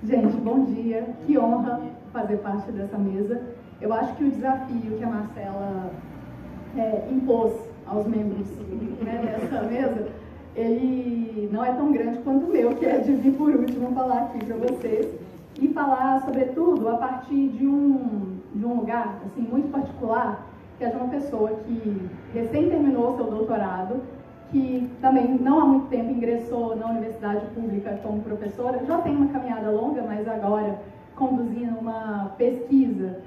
Gente, bom dia. Que honra fazer parte dessa mesa. Eu acho que o desafio que a Marcela impôs aos membros, né, dessa mesa, ele não é tão grande quanto o meu, que é de vir por último falar aqui para vocês e falar, sobretudo, a partir de um lugar assim, muito particular, que é de uma pessoa que recém terminou seu doutorado, que também não há muito tempo ingressou na universidade pública como professora, já tem uma caminhada longa, mas agora conduzindo uma pesquisa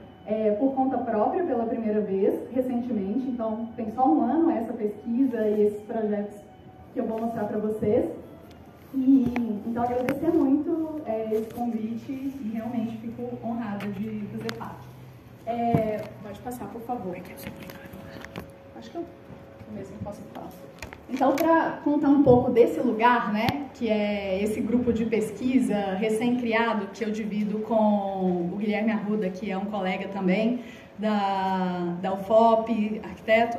por conta própria pela primeira vez, recentemente. Então tem só um ano essa pesquisa e esses projetos que eu vou mostrar para vocês. E então agradecer muito esse convite e realmente fico honrada de fazer parte. Pode passar, por favor. Acho que eu mesmo posso falar. Então, para contar um pouco desse lugar, né, que é esse grupo de pesquisa recém-criado, que eu divido com o Guilherme Arruda, que é um colega também da UFOP, arquiteto,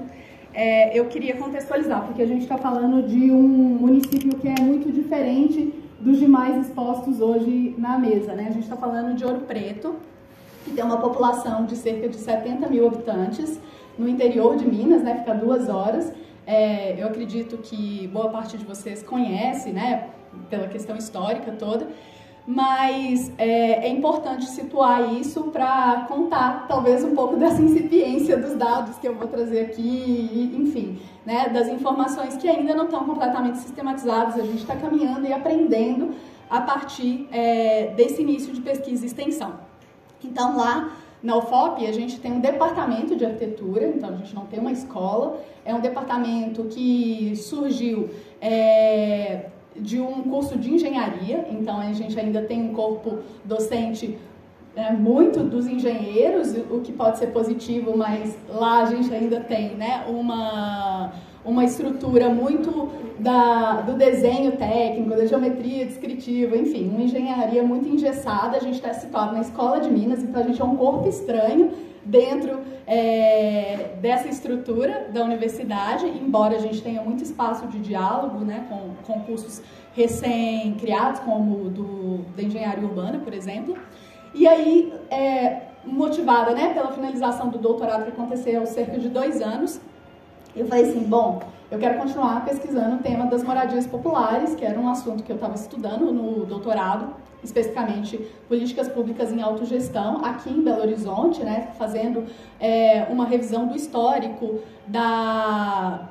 eu queria contextualizar, porque a gente está falando de um município que é muito diferente dos demais expostos hoje na mesa, né? A gente está falando de Ouro Preto, que tem uma população de cerca de 70 mil habitantes, no interior de Minas, né, fica 2 horas. Eu acredito que boa parte de vocês conhece, né, pela questão histórica toda, mas é importante situar isso para contar talvez um pouco dessa incipiência dos dados que eu vou trazer aqui, enfim, né, das informações que ainda não estão completamente sistematizadas. A gente está caminhando e aprendendo a partir desse início de pesquisa e extensão. Então, lá na UFOP, a gente tem um departamento de arquitetura, então a gente não tem uma escola, é um departamento que surgiu de um curso de engenharia, então a gente ainda tem um corpo docente muito dos engenheiros, o que pode ser positivo, mas lá a gente ainda tem, né, uma estrutura muito do desenho técnico, da geometria descritiva, enfim, uma engenharia muito engessada. A gente está situado na Escola de Minas, então a gente é um corpo estranho dentro dessa estrutura da universidade, embora a gente tenha muito espaço de diálogo, né, com cursos recém-criados, como o da engenharia urbana, por exemplo. E aí, motivada, né, pela finalização do doutorado que aconteceu há cerca de 2 anos, eu falei assim, bom, eu quero continuar pesquisando o tema das moradias populares, que era um assunto que eu estava estudando no doutorado, especificamente políticas públicas em autogestão, aqui em Belo Horizonte, né, fazendo uma revisão do histórico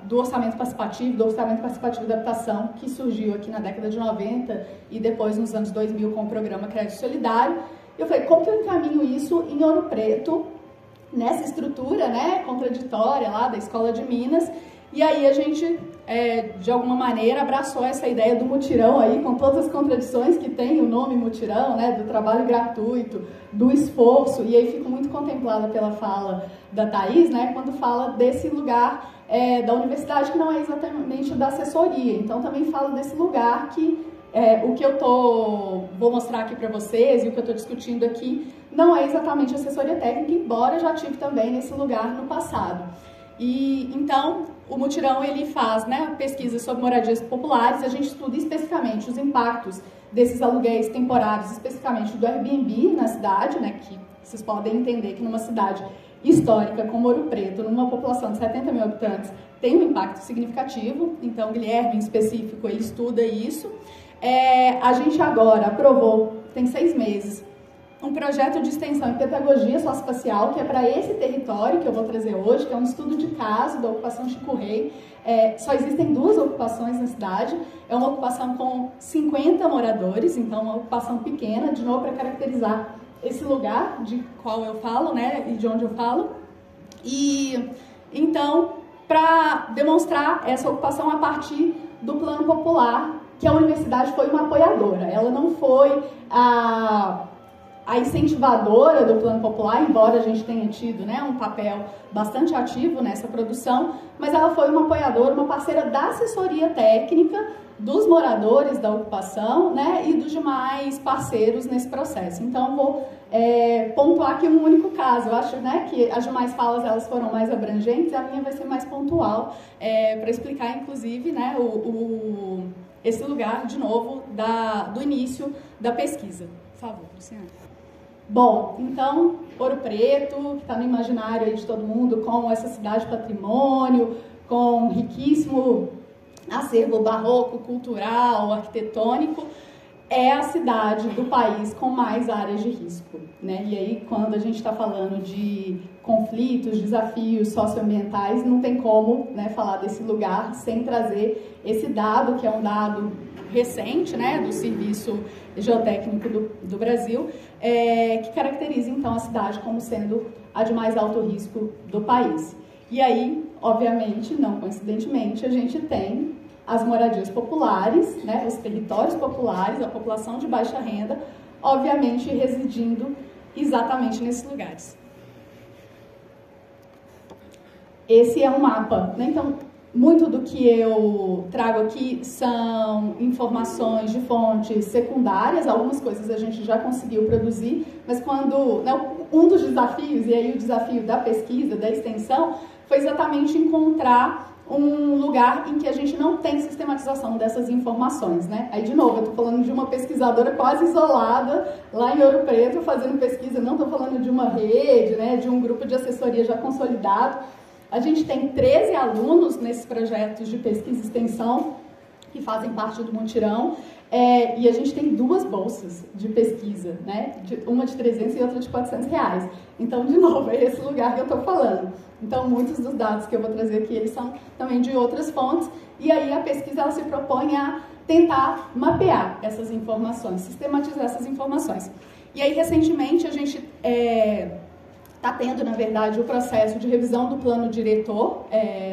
do orçamento participativo de habitação, que surgiu aqui na década de 90 e depois nos anos 2000 com o programa Crédito Solidário. Eu falei, como que eu encaminho isso em Ouro Preto, nessa estrutura, né, contraditória lá da Escola de Minas? E aí a gente, de alguma maneira, abraçou essa ideia do mutirão aí, com todas as contradições que tem o nome mutirão, né, do trabalho gratuito, do esforço. E aí fico muito contemplada pela fala da Thaís, né, quando fala desse lugar da universidade, que não é exatamente da assessoria. Então também falo desse lugar que o que eu vou mostrar aqui para vocês e o que eu estou discutindo aqui não é exatamente assessoria técnica, embora já tive também nesse lugar no passado. E então o mutirão ele faz, né, pesquisa sobre moradias populares. A gente estuda especificamente os impactos desses aluguéis temporários, especificamente do Airbnb na cidade, né, que vocês podem entender que numa cidade histórica como Ouro Preto, numa população de 70 mil habitantes, tem um impacto significativo. Então o Guilherme, em específico, ele estuda isso. A gente agora aprovou, tem 6 meses, um projeto de extensão em pedagogia socioespacial, que é para esse território que eu vou trazer hoje, que é um estudo de caso da ocupação Chico Rei. Só existem 2 ocupações na cidade, é uma ocupação com 50 moradores, então uma ocupação pequena, de novo para caracterizar esse lugar de qual eu falo, né, e de onde eu falo. E então, para demonstrar essa ocupação a partir do plano popular, que a universidade foi uma apoiadora, ela não foi a incentivadora do plano popular, embora a gente tenha tido, né, um papel bastante ativo nessa produção, mas ela foi uma apoiadora, uma parceira da assessoria técnica dos moradores da ocupação, né, e dos demais parceiros nesse processo. Então, vou pontuar aqui um único caso. Eu acho, né, que as demais falas elas foram mais abrangentes, a minha vai ser mais pontual, para explicar, inclusive, né, esse lugar, de novo, do início da pesquisa. Por favor, Luciana. Bom, então, Ouro Preto, que está no imaginário aí de todo mundo, como essa cidade patrimônio, com um riquíssimo acervo barroco, cultural, arquitetônico, é a cidade do país com mais áreas de risco, né? E aí, quando a gente está falando de conflitos, desafios socioambientais, não tem como, né, falar desse lugar sem trazer esse dado, que é um dado recente, né, do Serviço Geotécnico do Brasil, que caracteriza, então, a cidade como sendo a de mais alto risco do país. E aí, obviamente, não coincidentemente, a gente tem as moradias populares, né, os territórios populares, a população de baixa renda, obviamente residindo exatamente nesses lugares. Esse é um mapa, né? Então, muito do que eu trago aqui são informações de fontes secundárias, algumas coisas a gente já conseguiu produzir, mas quando, né, um dos desafios, e aí o desafio da pesquisa, da extensão, foi exatamente encontrar um lugar em que a gente não tem sistematização dessas informações, né? Aí, de novo, eu estou falando de uma pesquisadora quase isolada, lá em Ouro Preto, fazendo pesquisa, não estou falando de uma rede, né, de um grupo de assessoria já consolidado. A gente tem 13 alunos nesses projetos de pesquisa e extensão que fazem parte do mutirão, e a gente tem 2 bolsas de pesquisa, né? Uma de 300 e outra de 400 reais. Então, de novo, é esse lugar que eu estou falando. Então, muitos dos dados que eu vou trazer aqui, eles são também de outras fontes, e aí a pesquisa ela se propõe a tentar mapear essas informações, sistematizar essas informações. E aí, recentemente, a gente está tendo, na verdade, o processo de revisão do plano diretor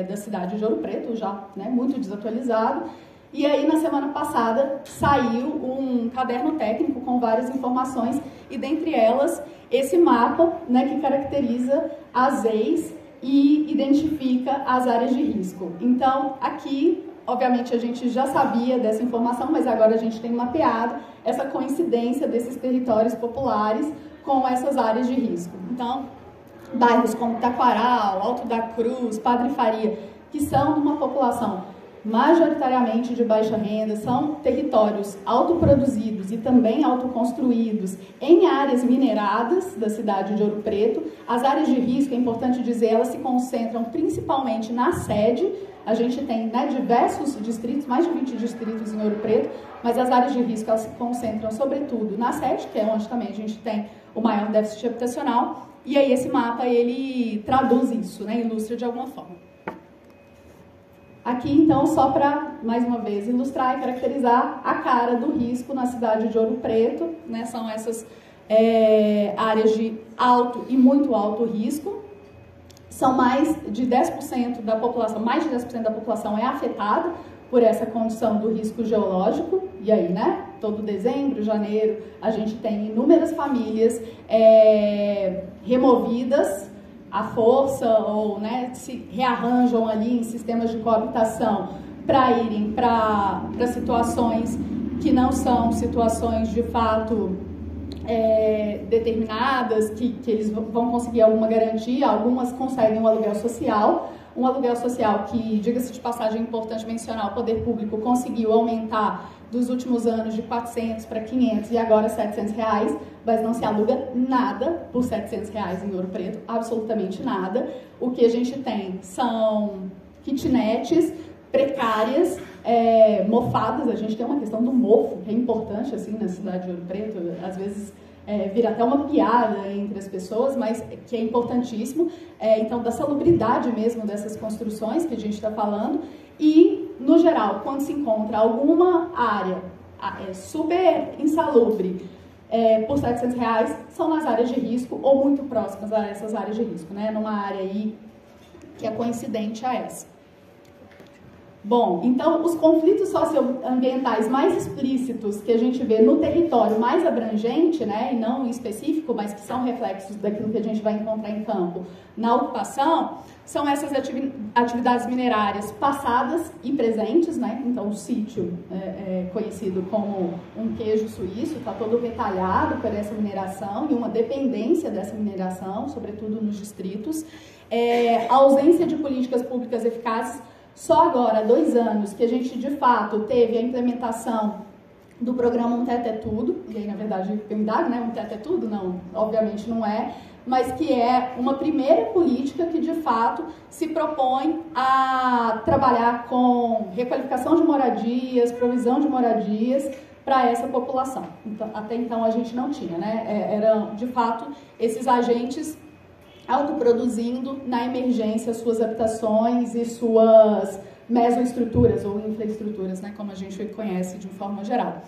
da cidade de Ouro Preto, já, né, muito desatualizado. E aí, na semana passada, saiu um caderno técnico com várias informações, e dentre elas, esse mapa, né, que caracteriza as EIs e identifica as áreas de risco. Então, aqui, obviamente, a gente já sabia dessa informação, mas agora a gente tem mapeado essa coincidência desses territórios populares com essas áreas de risco. Então, bairros como Taquaral, Alto da Cruz, Padre Faria, que são de uma população majoritariamente de baixa renda, são territórios autoproduzidos e também autoconstruídos em áreas mineradas da cidade de Ouro Preto. As áreas de risco, é importante dizer, elas se concentram principalmente na sede. A gente tem, né, diversos distritos, mais de 20 distritos em Ouro Preto, mas as áreas de risco elas se concentram sobretudo na sede, que é onde também a gente tem o maior déficit habitacional. E aí esse mapa, ele traduz isso, né, ilustra de alguma forma. Aqui, então, só para, mais uma vez, ilustrar e caracterizar a cara do risco na cidade de Ouro Preto, né? São essas áreas de alto e muito alto risco. São mais de 10% da população, mais de 10% da população é afetada por essa condição do risco geológico. E aí, né? Todo dezembro, janeiro, a gente tem inúmeras famílias removidas à força ou, né, se rearranjam ali em sistemas de coabitação para irem para situações que não são situações de fato determinadas, que eles vão conseguir alguma garantia. Algumas conseguem um aluguel social que, diga-se de passagem, é importante mencionar, o poder público conseguiu aumentar dos últimos anos de 400 para 500 e agora 700 reais, mas não se aluga nada por 700 reais em Ouro Preto, absolutamente nada. O que a gente tem são kitnets precárias, mofadas. A gente tem uma questão do mofo, que é importante assim na cidade de Ouro Preto, às vezes vira até uma piada entre as pessoas, mas que é importantíssimo. Então, da salubridade mesmo dessas construções que a gente está falando. E, no geral, quando se encontra alguma área super insalubre por 700 reais, são nas áreas de risco ou muito próximas a essas áreas de risco, né? Numa área aí que é coincidente a essa. Bom, então, os conflitos socioambientais mais explícitos que a gente vê no território mais abrangente, né, e não em específico, mas que são reflexos daquilo que a gente vai encontrar em campo na ocupação, são essas atividades minerárias passadas e presentes, né? Então, o sítio é conhecido como um queijo suíço, está todo retalhado por essa mineração e uma dependência dessa mineração, sobretudo nos distritos. A ausência de políticas públicas eficazes. Só agora, há 2 anos, que a gente, de fato, teve a implementação do programa Um Teto é Tudo, e aí na verdade perguntaram, né, um teto é tudo? Não, obviamente não é, mas que é uma primeira política que de fato se propõe a trabalhar com requalificação de moradias, provisão de moradias para essa população. Então, até então a gente não tinha, né, eram de fato esses agentes autoproduzindo na emergência suas habitações e suas mesoestruturas ou infraestruturas, né, como a gente conhece de forma geral.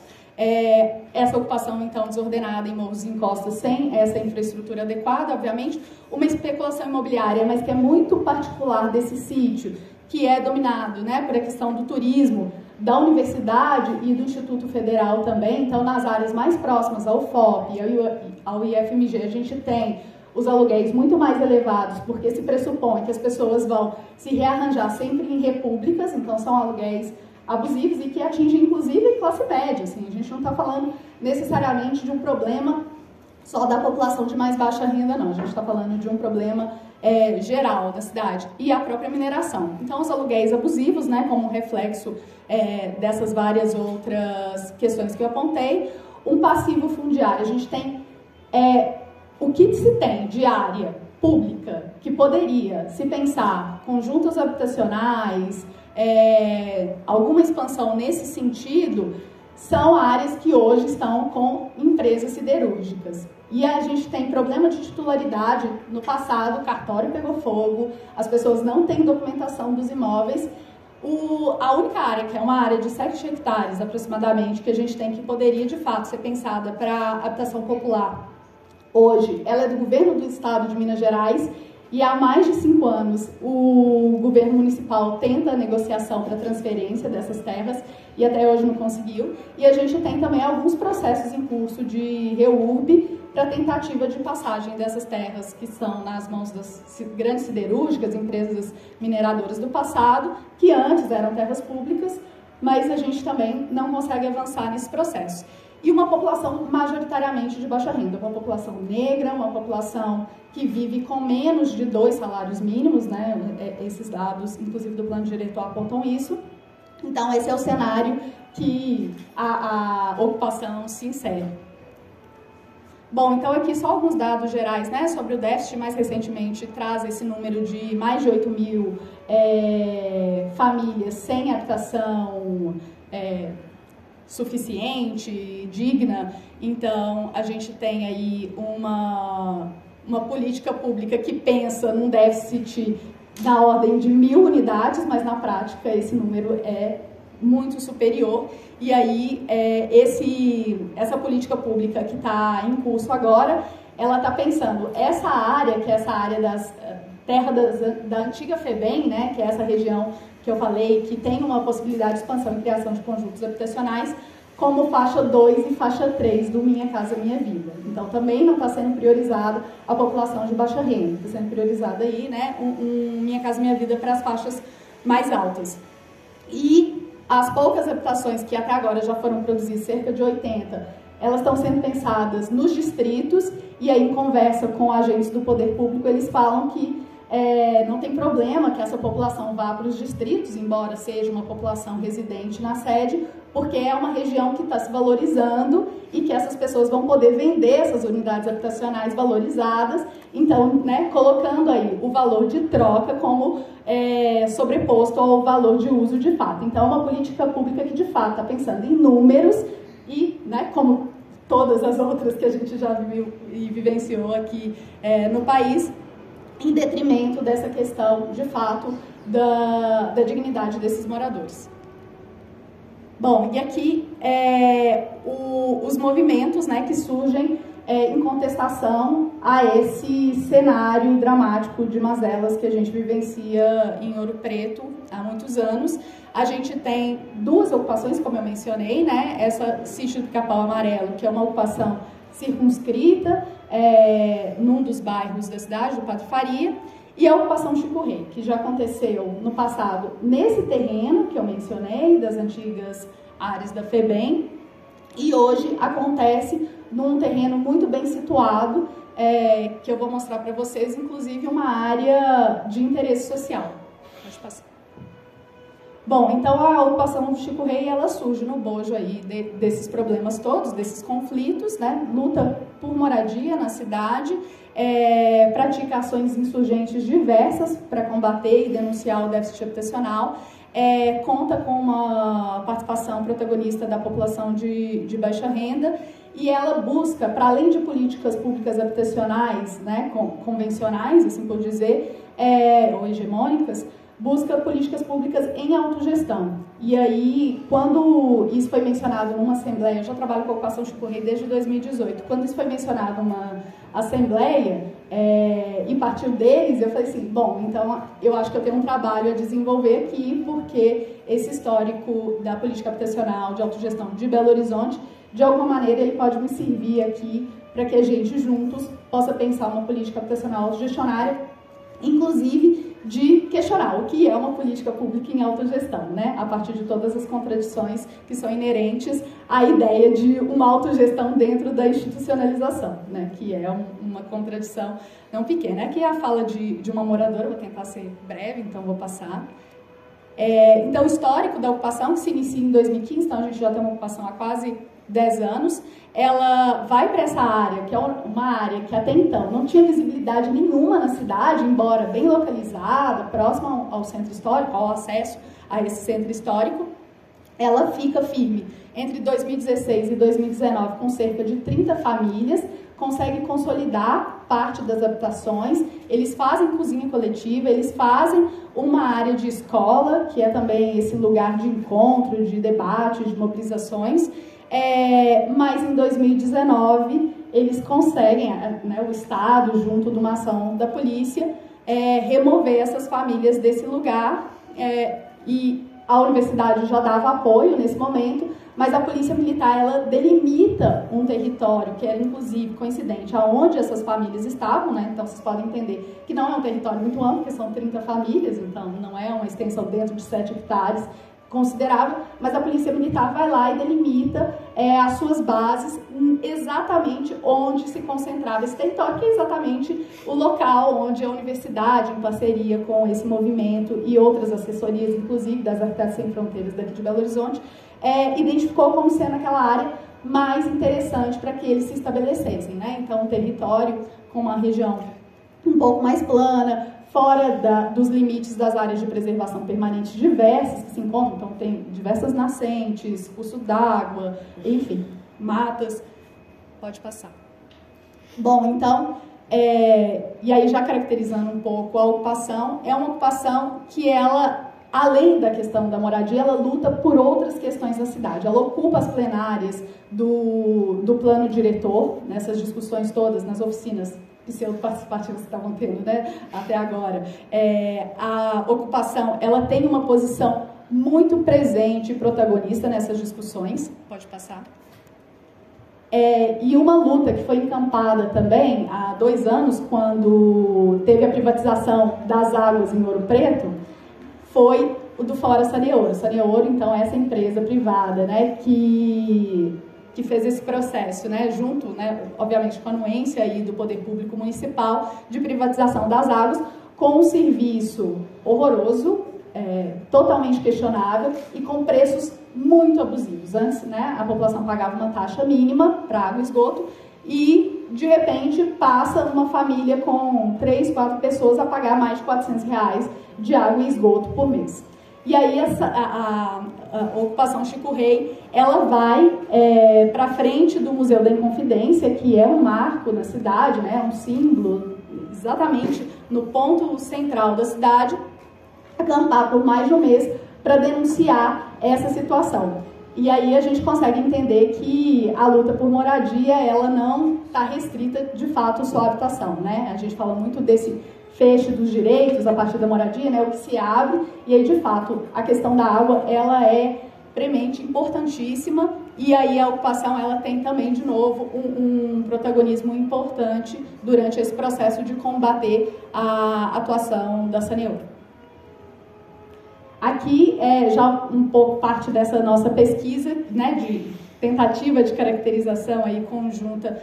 Essa ocupação, então, desordenada em morros e encostas sem essa infraestrutura adequada, obviamente, uma especulação imobiliária, mas que é muito particular desse sítio, que é dominado, né, por a questão do turismo, da universidade e do Instituto Federal também. Então, nas áreas mais próximas ao FOP e ao IFMG, a gente tem os aluguéis muito mais elevados, porque se pressupõe que as pessoas vão se rearranjar sempre em repúblicas, então são aluguéis abusivos e que atingem inclusive classe média. Assim, a gente não está falando necessariamente de um problema só da população de mais baixa renda, não. A gente está falando de um problema geral da cidade. E a própria mineração. Então, os aluguéis abusivos, né, como reflexo dessas várias outras questões que eu apontei. Um passivo fundiário. A gente tem... o que se tem de área pública que poderia se pensar conjuntos habitacionais, alguma expansão nesse sentido, são áreas que hoje estão com empresas siderúrgicas. E a gente tem problema de titularidade. No passado, o cartório pegou fogo, as pessoas não têm documentação dos imóveis. A única área, que é uma área de 7 hectares aproximadamente, que a gente tem que poderia de fato ser pensada para habitação popular, hoje, ela é do governo do estado de Minas Gerais e há mais de 5 anos o governo municipal tenta a negociação para transferência dessas terras e até hoje não conseguiu. E a gente tem também alguns processos em curso de REURB para tentativa de passagem dessas terras que são nas mãos das grandes siderúrgicas, empresas mineradoras do passado, que antes eram terras públicas, mas a gente também não consegue avançar nesse processo. E uma população majoritariamente de baixa renda, uma população negra, uma população que vive com menos de 2 salários mínimos, né? Esses dados, inclusive do plano diretor, apontam isso. Então, esse é o cenário que a ocupação se insere. Bom, então aqui só alguns dados gerais, né, sobre o déficit. Mais recentemente traz esse número de mais de 8 mil famílias sem habitação suficiente, digna. Então, a gente tem aí uma política pública que pensa num déficit na ordem de 1.000 unidades, mas na prática esse número é muito superior. E aí, essa política pública que está em curso agora, ela está pensando essa área, que é essa área das terras da antiga FEBEM, né, que é essa região que eu falei, que tem uma possibilidade de expansão e criação de conjuntos habitacionais, como faixa 2 e faixa 3 do Minha Casa Minha Vida. Então, também não está sendo priorizado a população de baixa renda, está sendo priorizado aí, né, Minha Casa Minha Vida para as faixas mais altas. E as poucas habitações que até agora já foram produzidas, cerca de 80, elas estão sendo pensadas nos distritos, e aí em conversa com agentes do poder público, eles falam que não tem problema que essa população vá para os distritos, embora seja uma população residente na sede, porque é uma região que está se valorizando e que essas pessoas vão poder vender essas unidades habitacionais valorizadas, então, né, colocando aí o valor de troca como sobreposto ao valor de uso de fato. Então, é uma política pública que, de fato, está pensando em números e, né, como todas as outras que a gente já viu e vivenciou aqui no país, em detrimento dessa questão, de fato, da dignidade desses moradores. Bom, e aqui os movimentos, né, que surgem em contestação a esse cenário dramático de mazelas que a gente vivencia em Ouro Preto há muitos anos. A gente tem 2 ocupações, como eu mencionei, né? Essa Sítio do Capão Amarelo, que é uma ocupação circunscrita num dos bairros da cidade, do Padre Faria, e a ocupação Chico Rei, que já aconteceu no passado nesse terreno que eu mencionei, das antigas áreas da FEBEM, e hoje acontece num terreno muito bem situado, que eu vou mostrar para vocês, inclusive uma área de interesse social. Pode passar. Bom, então a ocupação Chico Rei, ela surge no bojo aí desses problemas todos, desses conflitos, né? Luta por moradia na cidade, pratica ações insurgentes diversas para combater e denunciar o déficit habitacional, conta com uma participação protagonista da população de baixa renda, e ela busca, para além de políticas públicas habitacionais, né, convencionais, assim por dizer, ou hegemônicas, busca políticas públicas em autogestão. E aí, quando isso foi mencionado numa assembleia, eu já trabalho com a ocupação Chico Rei desde 2018, quando isso foi mencionado numa assembleia, e partiu deles, eu falei assim, bom, então eu acho que eu tenho um trabalho a desenvolver aqui, porque esse histórico da política habitacional de autogestão de Belo Horizonte, de alguma maneira, ele pode me servir aqui para que a gente juntos possa pensar uma política habitacional autogestionária, inclusive de questionar o que é uma política pública em autogestão, né? A partir de todas as contradições que são inerentes à ideia de uma autogestão dentro da institucionalização, né? Que é uma contradição não pequena. Aqui é a fala de uma moradora, vou tentar ser breve, então vou passar. Então, o histórico da ocupação, que se inicia em 2015, então a gente já tem uma ocupação há quase 10 anos, ela vai para essa área, que é uma área que até então não tinha visibilidade nenhuma na cidade, embora bem localizada, próxima ao centro histórico, ao acesso a esse centro histórico. Ela fica firme entre 2016 e 2019 com cerca de 30 famílias, consegue consolidar parte das habitações, eles fazem cozinha coletiva, eles fazem uma área de escola, que é também esse lugar de encontro, de debate, de mobilizações, mas em 2019 eles conseguem, né, o Estado, junto de uma ação da polícia, remover essas famílias desse lugar, e a universidade já dava apoio nesse momento, mas a polícia militar, ela delimita um território que era, inclusive, coincidente aonde essas famílias estavam, né? Então, vocês podem entender que não é um território muito amplo, porque são 30 famílias, então não é uma extensão dentro de 7 hectares considerável, mas a polícia militar vai lá e delimita as suas bases exatamente onde se concentrava esse território, que é exatamente o local onde a universidade, em parceria com esse movimento e outras assessorias, inclusive das Arquitetos Sem Fronteiras daqui de Belo Horizonte, identificou como sendo aquela área mais interessante para que eles se estabelecessem, né? Então, um território com uma região um pouco mais plana, fora dos limites das áreas de preservação permanente diversas que se encontram, então tem diversas nascentes, curso d'água, enfim, matas. Pode passar. Bom, então, e aí já caracterizando um pouco a ocupação, é uma ocupação que ela, além da questão da moradia, ela luta por outras questões da cidade. Ela ocupa as plenárias do plano diretor, nessas discussões todas, nas oficinas pseudo-participativas que estavam tendo, né, até agora. A ocupação, ela tem uma posição muito presente e protagonista nessas discussões. Pode passar. E uma luta que foi encampada também há 2 anos, quando teve a privatização das águas em Ouro Preto, foi o do Fora Saneouro. Saneouro, então, é essa empresa privada, né, que fez esse processo, né, junto, né, obviamente, com a anuência aí do Poder Público Municipal de privatização das águas, com um serviço horroroso, totalmente questionável e com preços muito abusivos. Antes, né, a população pagava uma taxa mínima para água e esgoto e, de repente, passa uma família com 3, 4 pessoas a pagar mais de R$400 de água e esgoto por mês. E aí a ocupação Chico Rei, ela vai para frente do Museu da Inconfidência, que é um marco na cidade, né, um símbolo, exatamente no ponto central da cidade, acampar por mais de um mês para denunciar essa situação. E aí a gente consegue entender que a luta por moradia, ela não está restrita de fato só à habitação, né? A gente fala muito desse fecho dos direitos a partir da moradia, né, o que se abre, e aí de fato a questão da água, ela é premente importantíssima, e aí a ocupação, ela tem também de novo um protagonismo importante durante esse processo de combater a atuação da Saneouro. Aqui já um pouco parte dessa nossa pesquisa, né, de tentativa de caracterização aí conjunta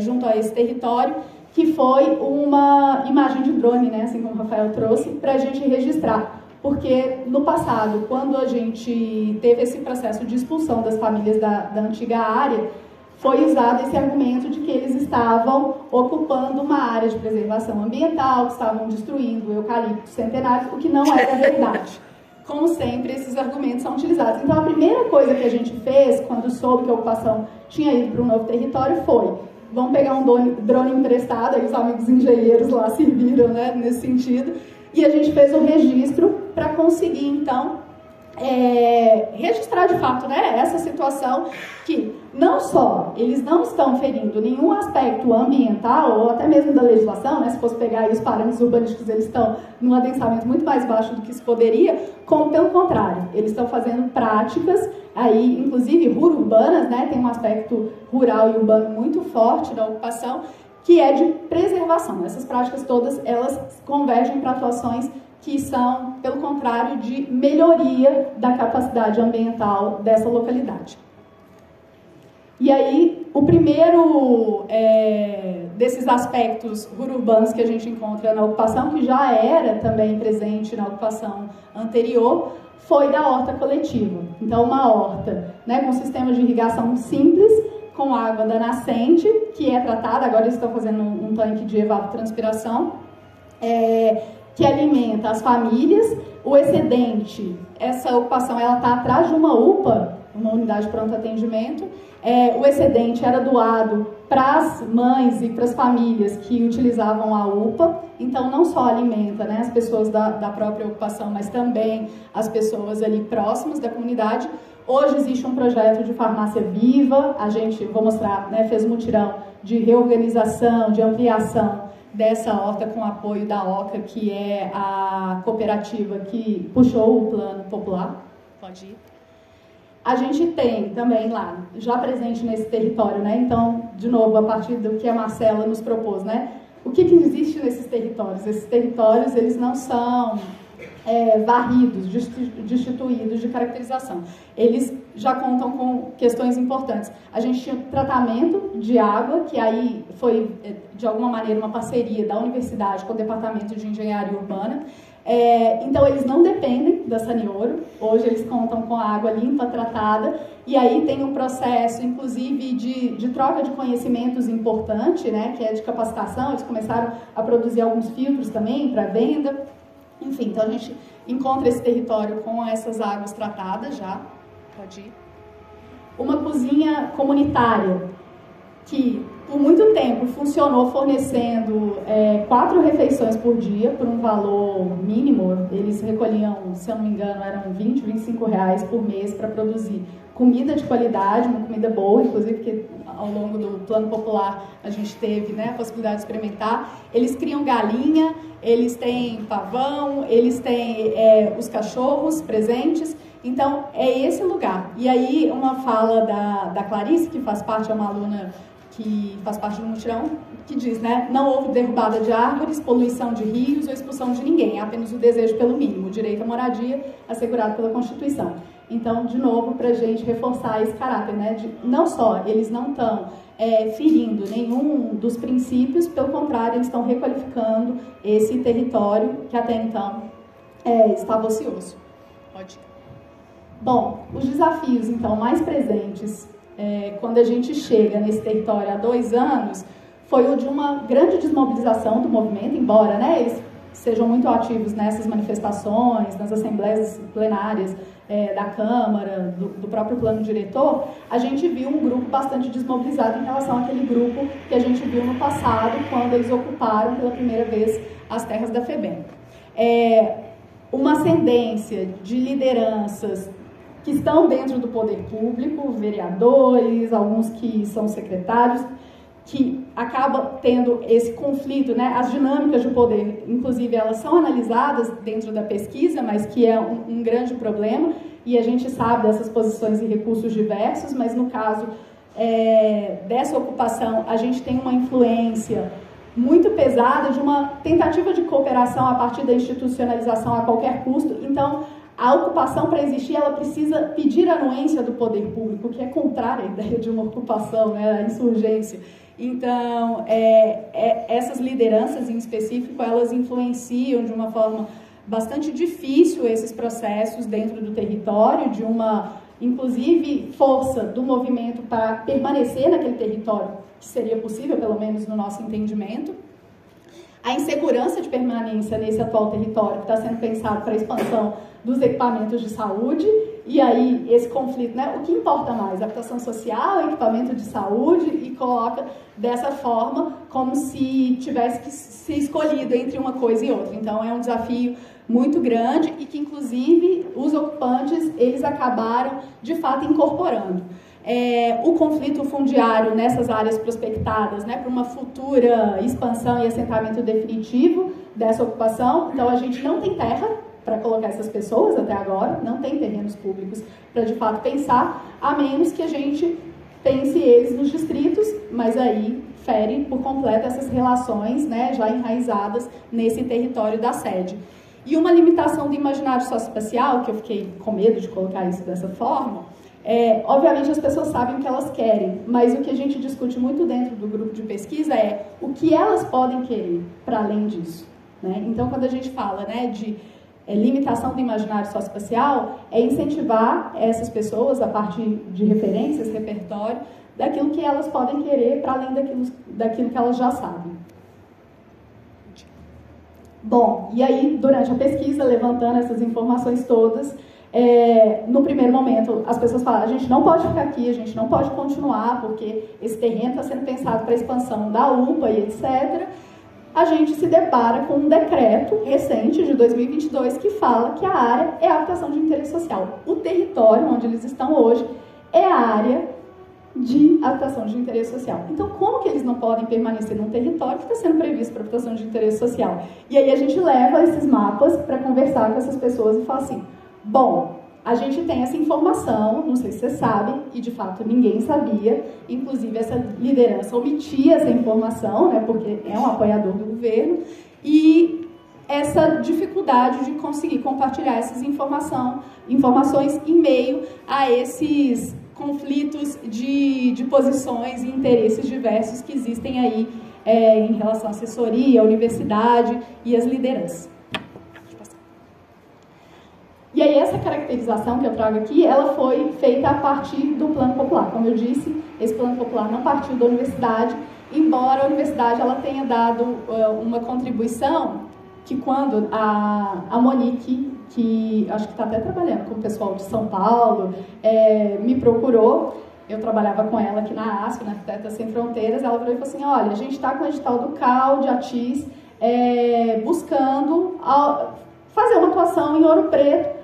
junto a esse território, que foi uma imagem de drone, né, assim como o Rafael trouxe, para a gente registrar porque no passado, quando a gente teve esse processo de expulsão das famílias da antiga área, foi usado esse argumento de que eles estavam ocupando uma área de preservação ambiental, que estavam destruindo eucaliptos centenários, o que não era verdade. Como sempre, esses argumentos são utilizados. Então, a primeira coisa que a gente fez, quando soube que a ocupação tinha ido para um novo território, foi: vamos pegar um drone emprestado, aí os amigos engenheiros lá serviram, né, nesse sentido, e a gente fez um registro para conseguir, então, registrar de fato, né, essa situação que não só eles não estão ferindo nenhum aspecto ambiental ou até mesmo da legislação, né, se fosse pegar aí os parâmetros urbanísticos, eles estão num adensamento muito mais baixo do que se poderia, como pelo contrário, eles estão fazendo práticas aí, inclusive urbanas, né, tem um aspecto rural e urbano muito forte da ocupação, que é de preservação. Essas práticas todas, elas convergem para atuações que são, pelo contrário, de melhoria da capacidade ambiental dessa localidade. E aí, o primeiro desses aspectos urbanos que a gente encontra na ocupação, que já era também presente na ocupação anterior, foi da horta coletiva. Então, uma horta, né, com sistema de irrigação simples, com água da nascente, que é tratada, agora eles estão fazendo um tanque de evapotranspiração, que alimenta as famílias. O excedente, essa ocupação, ela está atrás de uma UPA, uma unidade de pronto atendimento. O excedente era doado para as mães e para as famílias que utilizavam a UPA, então não só alimenta, né, as pessoas da própria ocupação, mas também as pessoas ali próximas da comunidade. Hoje existe um projeto de farmácia viva, a gente, vou mostrar, né, fez um mutirão de reorganização, de ampliação dessa horta com apoio da OCA, que é a cooperativa que puxou o plano popular. Pode ir. A gente tem também lá, já presente nesse território, né? Então, de novo, a partir do que a Marcela nos propôs, né? O que existe nesses territórios? Esses territórios, eles não são varridos, destituídos de caracterização. Eles já contam com questões importantes. A gente tinha tratamento de água, que aí foi, de alguma maneira, uma parceria da universidade com o Departamento de Engenharia Urbana. Então, eles não dependem da Sanioro. Hoje, eles contam com a água limpa, tratada, e aí tem um processo, inclusive, de troca de conhecimentos importante, né, que é de capacitação. Eles começaram a produzir alguns filtros também para venda. Enfim, então a gente encontra esse território com essas águas tratadas já. Pode ir. Uma cozinha comunitária que, por muito tempo, funcionou fornecendo 4 refeições por dia por um valor mínimo. Eles recolhiam, se eu não me engano, eram 20, 25 reais por mês para produzir comida de qualidade, uma comida boa, inclusive porque ao longo do plano popular a gente teve, né, a possibilidade de experimentar. Eles criam galinha, eles têm pavão, eles têm os cachorros presentes. Então, é esse lugar. E aí, uma fala da Clarice, que faz parte, é uma aluna que faz parte do mutirão, que diz, né, não houve derrubada de árvores, poluição de rios ou expulsão de ninguém, apenas o desejo pelo mínimo, o direito à moradia assegurado pela Constituição. Então, de novo, para a gente reforçar esse caráter, né, de não só eles não estão ferindo nenhum dos princípios, pelo contrário, eles estão requalificando esse território que até então estava ocioso. Pode ir. Bom, os desafios, então, mais presentes quando a gente chega nesse território há 2 anos, foi o de uma grande desmobilização do movimento, embora, né, eles sejam muito ativos nessas manifestações, nas assembleias plenárias da Câmara, do próprio plano diretor. A gente viu um grupo bastante desmobilizado em relação àquele grupo que a gente viu no passado, quando eles ocuparam pela primeira vez as terras da FEBEM. Uma ascendência de lideranças que estão dentro do poder público, vereadores, alguns que são secretários, que acaba tendo esse conflito, né? As dinâmicas de poder, inclusive, elas são analisadas dentro da pesquisa, mas que é um grande problema, e a gente sabe dessas posições e recursos diversos, mas no caso dessa ocupação, a gente tem uma influência muito pesada de uma tentativa de cooperação a partir da institucionalização a qualquer custo. Então, a ocupação, para existir, ela precisa pedir a anuência do poder público, que é contrária à ideia de uma ocupação, né, a insurgência. Então, essas lideranças em específico, elas influenciam de uma forma bastante difícil esses processos dentro do território, de uma, inclusive, força do movimento para permanecer naquele território, que seria possível, pelo menos no nosso entendimento. A insegurança de permanência nesse atual território, que está sendo pensado para a expansão dos equipamentos de saúde, e aí esse conflito, né? O que importa mais? Habitação social, equipamento de saúde, e coloca dessa forma como se tivesse que ser escolhido entre uma coisa e outra. Então é um desafio muito grande e que, inclusive, os ocupantes, eles acabaram, de fato, incorporando. O conflito fundiário nessas áreas prospectadas, né, para uma futura expansão e assentamento definitivo dessa ocupação. Então, a gente não tem terra para colocar essas pessoas até agora, não tem terrenos públicos para, de fato, pensar, a menos que a gente pense eles nos distritos, mas aí fere por completo essas relações, né, já enraizadas nesse território da sede. E uma limitação do imaginário socioespacial, que eu fiquei com medo de colocar isso dessa forma, obviamente as pessoas sabem o que elas querem, mas o que a gente discute muito dentro do grupo de pesquisa é o que elas podem querer para além disso, né? Então, quando a gente fala, né, de limitação do imaginário socioespacial, é incentivar essas pessoas, a partir de referências, repertório, daquilo que elas podem querer para além daquilo que elas já sabem. Bom, e aí, durante a pesquisa, levantando essas informações todas, no primeiro momento, as pessoas falaram, a gente não pode ficar aqui, a gente não pode continuar, porque esse terreno está sendo pensado para a expansão da UPA e etc. A gente se depara com um decreto recente, de 2022, que fala que a área é a habitação de interesse social. O território onde eles estão hoje é a área de habitação de interesse social. Então, como que eles não podem permanecer num território que está sendo previsto para habitação de interesse social? E aí a gente leva esses mapas para conversar com essas pessoas e fala assim, bom, a gente tem essa informação, não sei se vocês sabem, e de fato ninguém sabia, inclusive essa liderança omitia essa informação, né, porque é um apoiador do governo, e essa dificuldade de conseguir compartilhar essas informações em meio a esses conflitos de posições e interesses diversos que existem aí em relação à assessoria, à universidade e às lideranças. E aí essa caracterização que eu trago aqui, ela foi feita a partir do Plano Popular. Como eu disse, esse Plano Popular não partiu da universidade, embora a universidade ela tenha dado uma contribuição que quando a Monique, que acho que está até trabalhando com o pessoal de São Paulo, me procurou, eu trabalhava com ela aqui na ASF, na Arquitetas Sem Fronteiras, ela falou assim, olha, a gente está com o edital do CAL, de ATIS, buscando fazer uma atuação em Ouro Preto.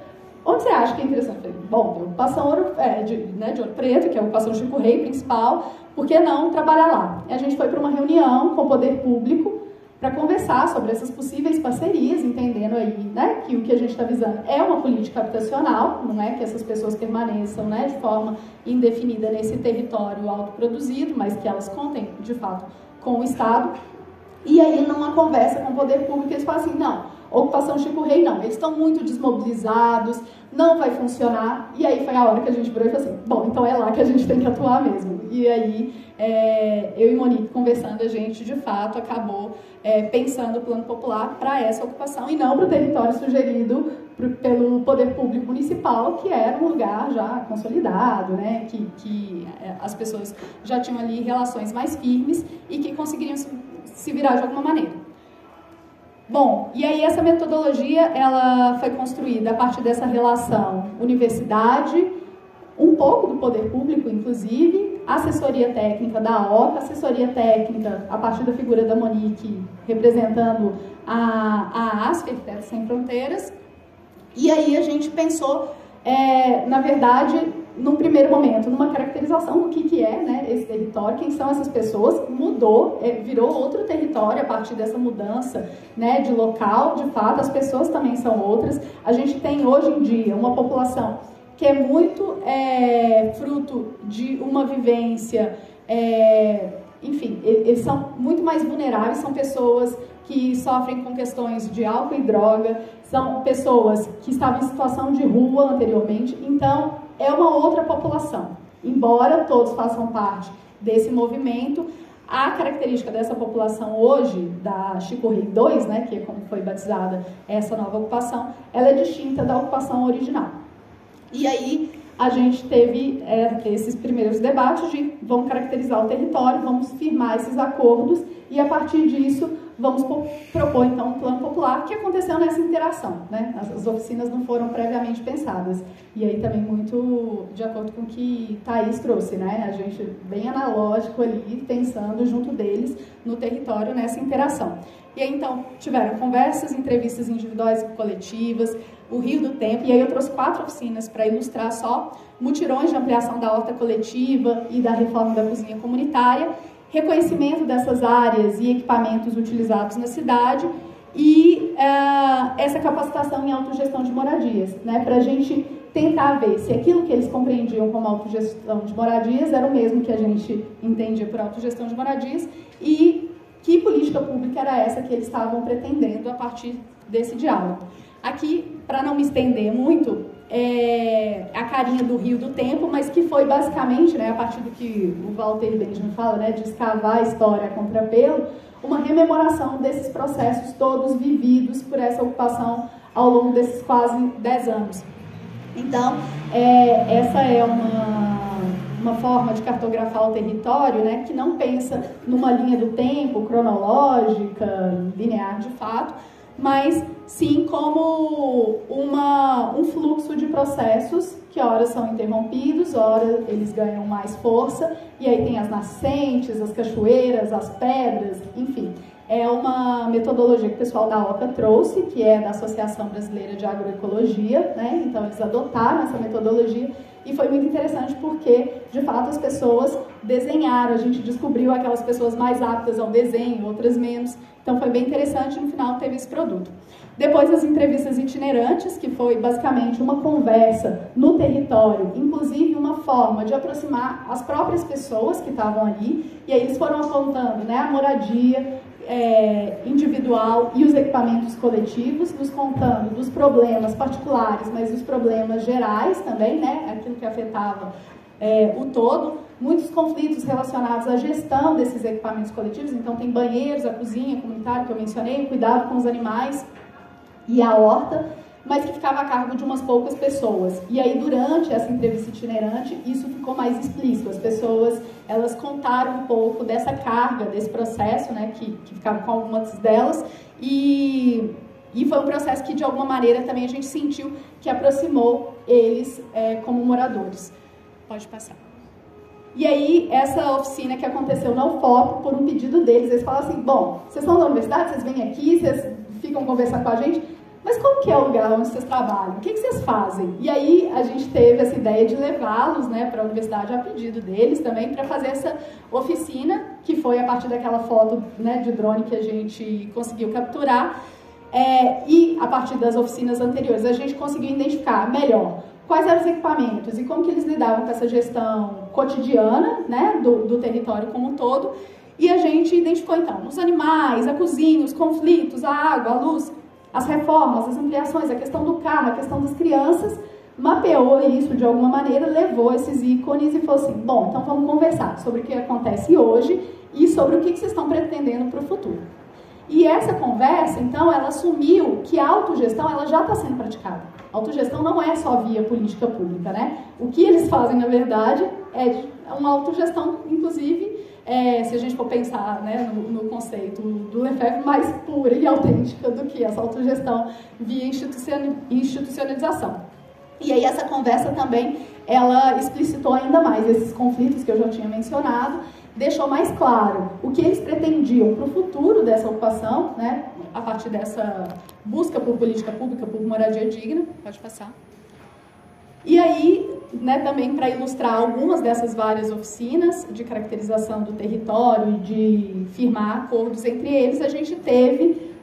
Onde você acha que é interessante? Eu falei, bom, tem ocupação de Ouro Preto, que é a ocupação Chico Rei principal, por que não trabalhar lá? E a gente foi para uma reunião com o poder público para conversar sobre essas possíveis parcerias, entendendo aí, né, que o que a gente está visando é uma política habitacional, não é que essas pessoas permaneçam, né, de forma indefinida nesse território autoproduzido, mas que elas contem, de fato, com o Estado. E aí, numa conversa com o poder público, eles falam assim, não, ocupação Chico Rei não, eles estão muito desmobilizados, não vai funcionar. E aí foi a hora que a gente virou e falou assim, bom, então é lá que a gente tem que atuar mesmo. E aí, eu e Monique conversando, a gente de fato acabou pensando o Plano Popular para essa ocupação e não para o território sugerido pelo poder público municipal, que era um lugar já consolidado, né, que as pessoas já tinham ali relações mais firmes e que conseguiriam se virar de alguma maneira. Bom, e aí essa metodologia ela foi construída a partir dessa relação universidade, um pouco do poder público, inclusive, assessoria técnica da OCA, assessoria técnica a partir da figura da Monique, representando a ASF, Arquitetas Sem Fronteiras. E aí a gente pensou, na verdade, num primeiro momento, numa caracterização do que é, né, esse território, quem são essas pessoas, mudou, virou outro território a partir dessa mudança, né, de local, de fato, as pessoas também são outras. A gente tem hoje em dia uma população que é muito fruto de uma vivência, enfim, eles são muito mais vulneráveis, são pessoas que sofrem com questões de álcool e droga, são pessoas que estavam em situação de rua anteriormente, então é uma outra população. Embora todos façam parte desse movimento, A característica dessa população hoje, da Chico Rei 2, né, que é como foi batizada essa nova ocupação, ela é distinta da ocupação original. E aí a gente teve esses primeiros debates de vamos caracterizar o território, vamos firmar esses acordos e a partir disso vamos propor então um plano popular que aconteceu nessa interação, né? As oficinas não foram previamente pensadas e aí também muito de acordo com o que Thaís trouxe, né? A gente bem analógico ali pensando junto deles no território nessa interação. E aí então tiveram conversas, entrevistas individuais e coletivas, o Rio do Tempo, e aí eu trouxe 4 oficinas para ilustrar só mutirões de ampliação da horta coletiva e da reforma da cozinha comunitária, reconhecimento dessas áreas e equipamentos utilizados na cidade e essa capacitação em autogestão de moradias, né, para a gente tentar ver se aquilo que eles compreendiam como autogestão de moradias era o mesmo que a gente entendia por autogestão de moradias e que política pública era essa que eles estavam pretendendo a partir desse diálogo. Aqui, para não me estender muito, a carinha do Rio do Tempo, mas que foi basicamente, né, a partir do que o Walter Benjamin fala, né, de escavar a história a contrapelo, uma rememoração desses processos todos vividos por essa ocupação ao longo desses quase 10 anos. Então, essa é uma forma de cartografar o território, né, que não pensa numa linha do tempo cronológica, linear de fato, mas sim como um fluxo de processos que ora são interrompidos, ora eles ganham mais força, e aí tem as nascentes, as cachoeiras, as pedras, enfim. É uma metodologia que o pessoal da OCA trouxe, que é da Associação Brasileira de Agroecologia, né? Então eles adotaram essa metodologia e foi muito interessante porque, de fato, as pessoas desenharam, a gente descobriu aquelas pessoas mais aptas ao desenho, outras menos, então foi bem interessante, no final teve esse produto. Depois as entrevistas itinerantes, que foi basicamente uma conversa no território, inclusive uma forma de aproximar as próprias pessoas que estavam ali, e aí eles foram apontando, né, a moradia individual e os equipamentos coletivos, nos contando dos problemas particulares, mas dos problemas gerais também, né, aquilo que afetava o todo, muitos conflitos relacionados à gestão desses equipamentos coletivos, então tem banheiros, a cozinha comunitária que eu mencionei, o cuidado com os animais e a horta, mas que ficava a cargo de umas poucas pessoas. E aí, durante essa entrevista itinerante, isso ficou mais explícito. As pessoas, elas contaram um pouco dessa carga, desse processo, né, que ficava com algumas delas, e foi um processo que, de alguma maneira, também a gente sentiu que aproximou eles como moradores. Pode passar. E aí, essa oficina que aconteceu na UFOP, por um pedido deles, eles falaram assim, bom, vocês são da universidade, vocês vêm aqui, vocês ficam conversando com a gente, mas como que é o lugar onde vocês trabalham? O que vocês fazem? E aí a gente teve essa ideia de levá-los, né, para a universidade a pedido deles também, para fazer essa oficina, que foi a partir daquela foto, né, de drone que a gente conseguiu capturar, e a partir das oficinas anteriores a gente conseguiu identificar melhor quais eram os equipamentos e como que eles lidavam com essa gestão cotidiana, né, do território como um todo, e a gente identificou então os animais, a cozinha, os conflitos, a água, a luz, as reformas, as ampliações, a questão do carro, a questão das crianças, mapeou isso de alguma maneira, levou esses ícones e falou assim, bom, então vamos conversar sobre o que acontece hoje e sobre o que vocês estão pretendendo para o futuro. E essa conversa, então, ela assumiu que a autogestão ela já está sendo praticada. A autogestão não é só via política pública, né? O que eles fazem, na verdade, é uma autogestão, inclusive, se a gente for pensar, né, no conceito do Lefebvre, mais pura e autêntica do que essa autogestão via institucionalização. E aí essa conversa também, ela explicitou ainda mais esses conflitos que eu já tinha mencionado, deixou mais claro o que eles pretendiam para o futuro dessa ocupação, né, a partir dessa busca por política pública, por moradia digna. Pode passar. E aí, né, também para ilustrar algumas dessas várias oficinas de caracterização do território e de firmar acordos entre eles, a gente teve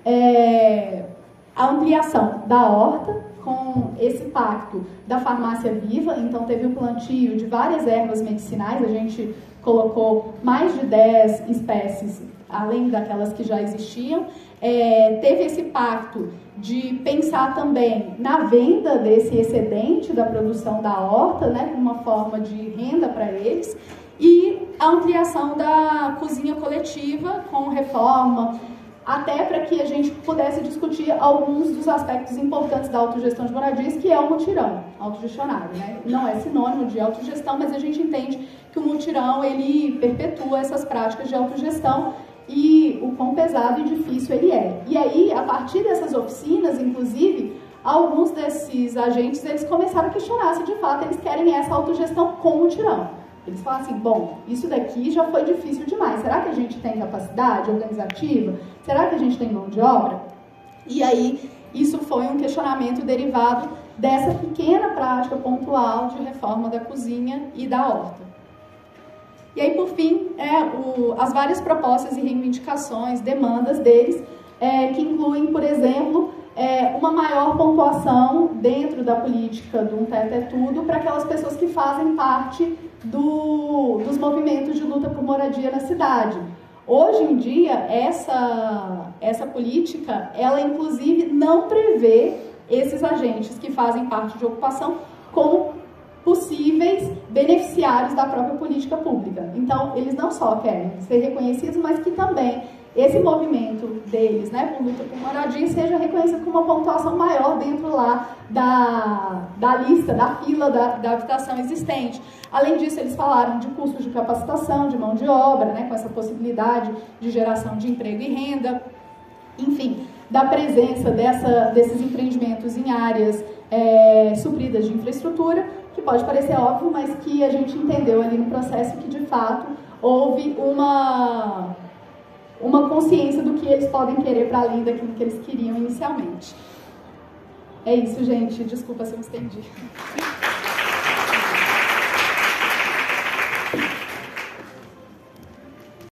a ampliação da horta com esse pacto da farmácia viva, então teve o plantio de várias ervas medicinais, a gente colocou mais de 10 espécies, além daquelas que já existiam, teve esse pacto de pensar também na venda desse excedente da produção da horta, né, como uma forma de renda para eles, e a ampliação da cozinha coletiva com reforma, até para que a gente pudesse discutir alguns dos aspectos importantes da autogestão de moradias, que é o mutirão autogestionário, né? Não é sinônimo de autogestão, mas a gente entende que o mutirão, ele perpetua essas práticas de autogestão e o quão pesado e difícil ele é. E aí, a partir dessas oficinas, inclusive, alguns desses agentes, eles começaram a questionar se de fato eles querem essa autogestão com mutirão. Eles falam assim, bom, isso daqui já foi difícil demais, será que a gente tem capacidade organizativa? Será que a gente tem mão de obra? E aí, isso foi um questionamento derivado dessa pequena prática pontual de reforma da cozinha e da horta. E aí, por fim, as várias propostas e reivindicações, demandas deles, que incluem, por exemplo, uma maior pontuação dentro da política do Um Teto é Tudo para aquelas pessoas que fazem parte dos movimentos de luta por moradia na cidade. Hoje em dia, essa política, ela inclusive não prevê esses agentes que fazem parte de ocupação como possíveis beneficiários da própria política pública. Então, eles não só querem ser reconhecidos, mas que também esse movimento deles, né, por luta por moradia, seja reconhecido com uma pontuação maior dentro lá da lista, da fila da habitação existente. Além disso, eles falaram de custos de capacitação, de mão de obra, né, com essa possibilidade de geração de emprego e renda, enfim, da presença desses empreendimentos em áreas supridas de infraestrutura, que pode parecer óbvio, mas que a gente entendeu ali no processo que, de fato, houve uma consciência do que eles podem querer para além daquilo que eles queriam inicialmente. É isso, gente. Desculpa se eu me estendi.